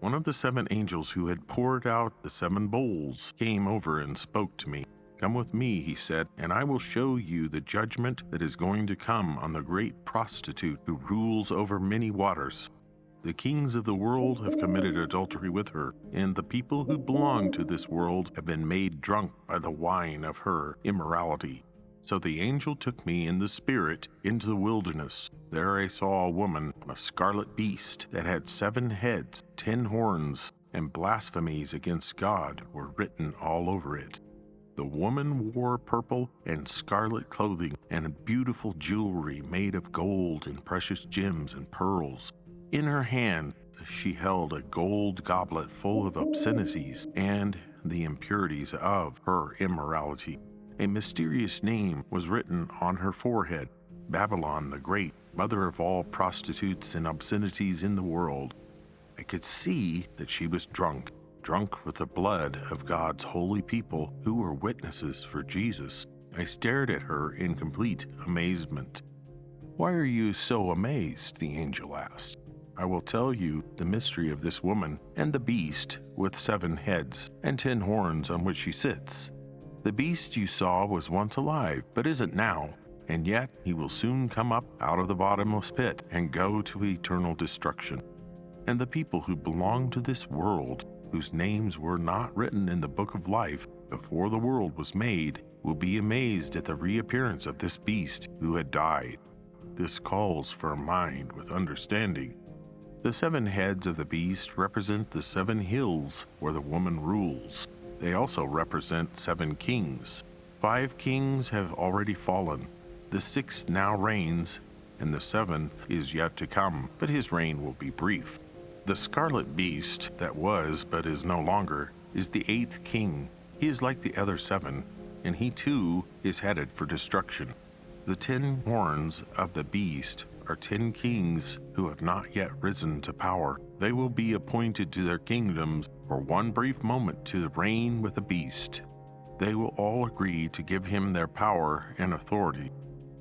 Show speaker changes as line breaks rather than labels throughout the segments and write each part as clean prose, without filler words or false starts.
One of the 7 angels who had poured out the 7 bowls came over and spoke to me. "Come with me," he said, "and I will show you the judgment that is going to come on the great prostitute who rules over many waters. The kings of the world have committed adultery with her, and the people who belong to this world have been made drunk by the wine of her immorality." So the angel took me in the spirit into the wilderness. There I saw a woman on a scarlet beast that had 7 heads, 10 horns, and blasphemies against God were written all over it. The woman wore purple and scarlet clothing and beautiful jewelry made of gold and precious gems and pearls. In her hand she held a gold goblet full of obscenities and the impurities of her immorality. A mysterious name was written on her forehead: Babylon the Great, mother of all prostitutes and obscenities in the world. I could see that she was drunk with the blood of God's holy people who were witnesses for Jesus. I stared at her in complete amazement. "Why are you so amazed?" the angel asked. "I will tell you the mystery of this woman and the beast with 7 heads and 10 horns on which she sits. The beast you saw was once alive, but isn't now, and yet he will soon come up out of the bottomless pit and go to eternal destruction. And the people who belong to this world, whose names were not written in the book of life before the world was made, will be amazed at the reappearance of this beast who had died. This calls for a mind with understanding. The 7 heads of the beast represent the 7 hills where the woman rules. They also represent 7 kings. 5 kings have already fallen. The 6th now reigns, and the 7th is yet to come, but his reign will be brief. The scarlet beast that was but is no longer is the 8th king. He is like the other 7, and he too is headed for destruction. The 10 horns of the beast are 10 kings who have not yet risen to power. They will be appointed to their kingdoms for one brief moment to reign with the beast. They will all agree to give him their power and authority.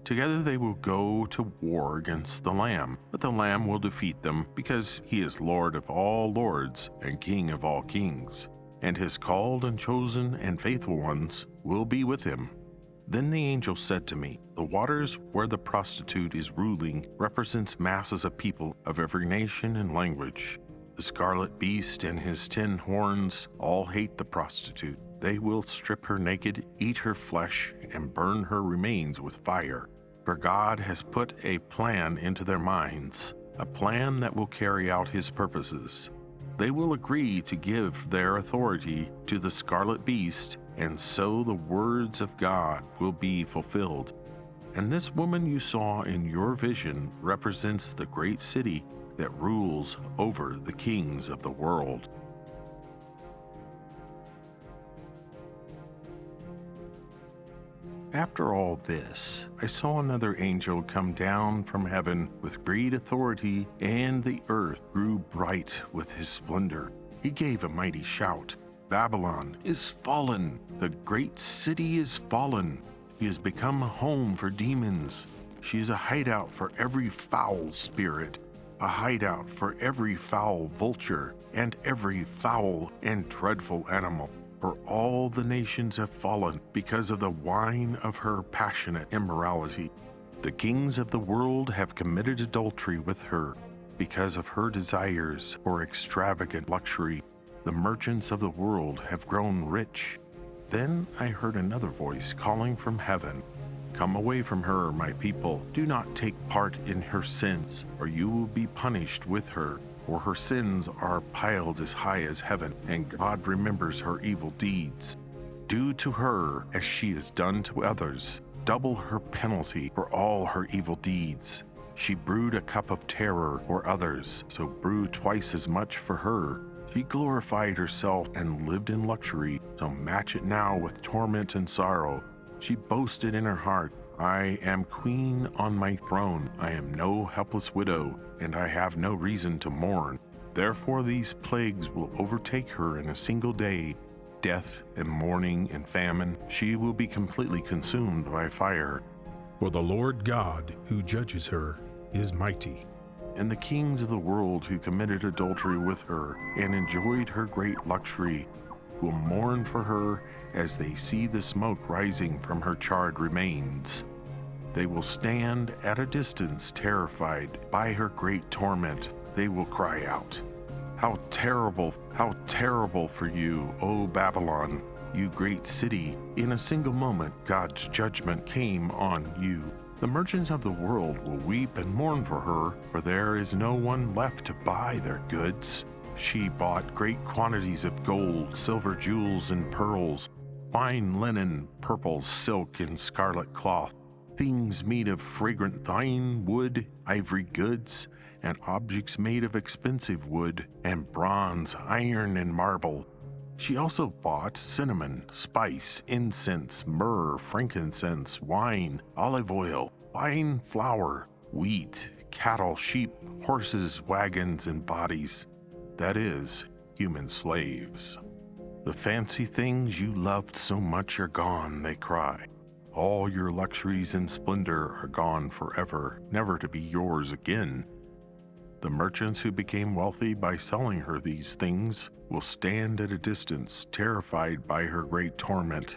Together they will go to war against the Lamb, but the Lamb will defeat them because he is Lord of all lords and King of all kings, and his called and chosen and faithful ones will be with him. Then the angel said to me, "The waters where the prostitute is ruling represents masses of people of every nation and language. The scarlet beast and his 10 horns all hate the prostitute. They will strip her naked, eat her flesh, and burn her remains with fire. For God has put a plan into their minds, a plan that will carry out his purposes. They will agree to give their authority to the scarlet beast, and so the words of God will be fulfilled. And this woman you saw in your vision represents the great city that rules over the kings of the world." After all this, I saw another angel come down from heaven with great authority, and the earth grew bright with his splendor. He gave a mighty shout, "Babylon is fallen! The great city is fallen! She has become a home for demons. She is a hideout for every foul spirit, a hideout for every foul vulture, and every foul and dreadful animal. For all the nations have fallen because of the wine of her passionate immorality. The kings of the world have committed adultery with her because of her desires for extravagant luxury. The merchants of the world have grown rich." Then I heard another voice calling from heaven, "Come away from her, my people. Do not take part in her sins, or you will be punished with her. For her sins are piled as high as heaven, and God remembers her evil deeds. Do to her as she has done to others, double her penalty for all her evil deeds. She brewed a cup of terror for others, so brew twice as much for her. She glorified herself and lived in luxury, so match it now with torment and sorrow. She boasted in her heart, 'I am queen on my throne. I am no helpless widow, and I have no reason to mourn.' Therefore these plagues will overtake her in a single day: death and mourning and famine. She will be completely consumed by fire. For the Lord God who judges her is mighty." and the kings of the world who committed adultery with her and enjoyed her great luxury will mourn for her as they see the smoke rising from her charred remains. They will stand at a distance, terrified by her great torment. They will cry out, how terrible for you, O Babylon, you great city! In a single moment, God's judgment came on you. The merchants of the world will weep and mourn for her, for there is no one left to buy their goods. She bought great quantities of gold, silver, jewels, and pearls, fine linen, purple, silk, and scarlet cloth, things made of fragrant thyme, wood, ivory goods, and objects made of expensive wood, and bronze, iron, and marble. She also bought cinnamon, spice, incense, myrrh, frankincense, wine, olive oil, fine flour, wheat, cattle, sheep, horses, wagons, and bodies. That is, human slaves. The fancy things you loved so much are gone, they cry. All your luxuries and splendor are gone forever, never to be yours again. The merchants who became wealthy by selling her these things will stand at a distance, terrified by her great torment.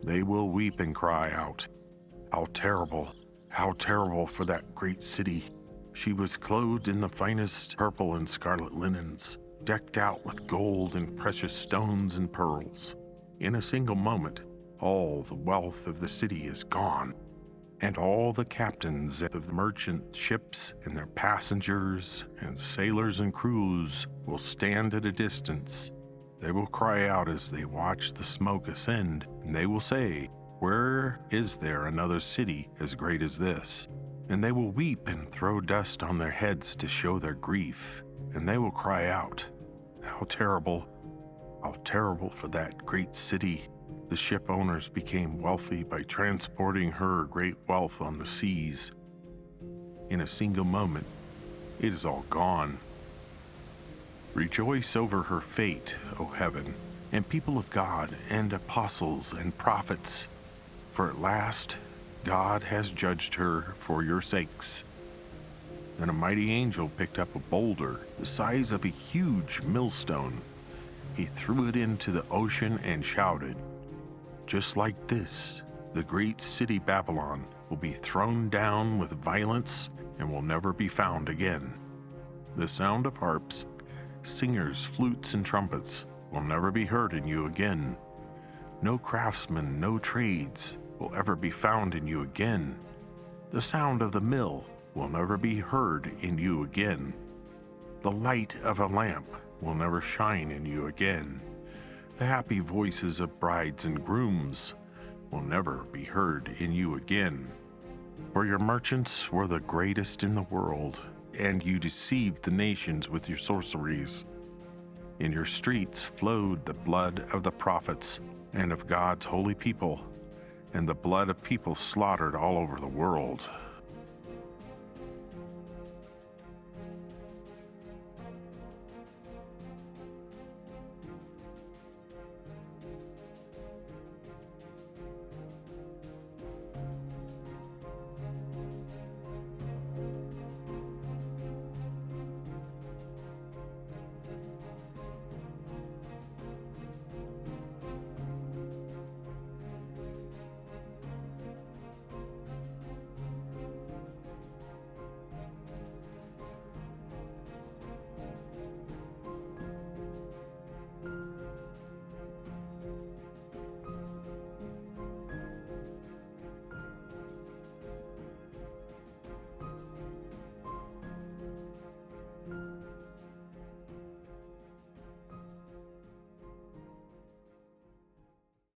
They will weep and cry out, how terrible for that great city! She was clothed in the finest purple and scarlet linens, decked out with gold and precious stones and pearls. In a single moment, all the wealth of the city is gone, and all the captains of the merchant ships and their passengers and sailors and crews will stand at a distance. They will cry out as they watch the smoke ascend, and they will say, where is there another city as great as this? And they will weep and throw dust on their heads to show their grief, and they will cry out, how terrible for that great city! The ship owners became wealthy by transporting her great wealth on the seas. In a single moment, it is all gone. Rejoice over her fate, O heaven, and people of God, and apostles and prophets, for at last God has judged her for your sakes. Then a mighty angel picked up a boulder the size of a huge millstone. He threw it into the ocean and shouted, just like this, the great city Babylon will be thrown down with violence and will never be found again. The sound of harps, singers, flutes, and trumpets will never be heard in you again. No craftsmen, no trades will ever be found in you again. The sound of the mill will never be heard in you again. The light of a lamp will never shine in you again. The happy voices of brides and grooms will never be heard in you again. For your merchants were the greatest in the world, and you deceived the nations with your sorceries. In your streets flowed the blood of the prophets and of God's holy people, and the blood of people slaughtered all over the world.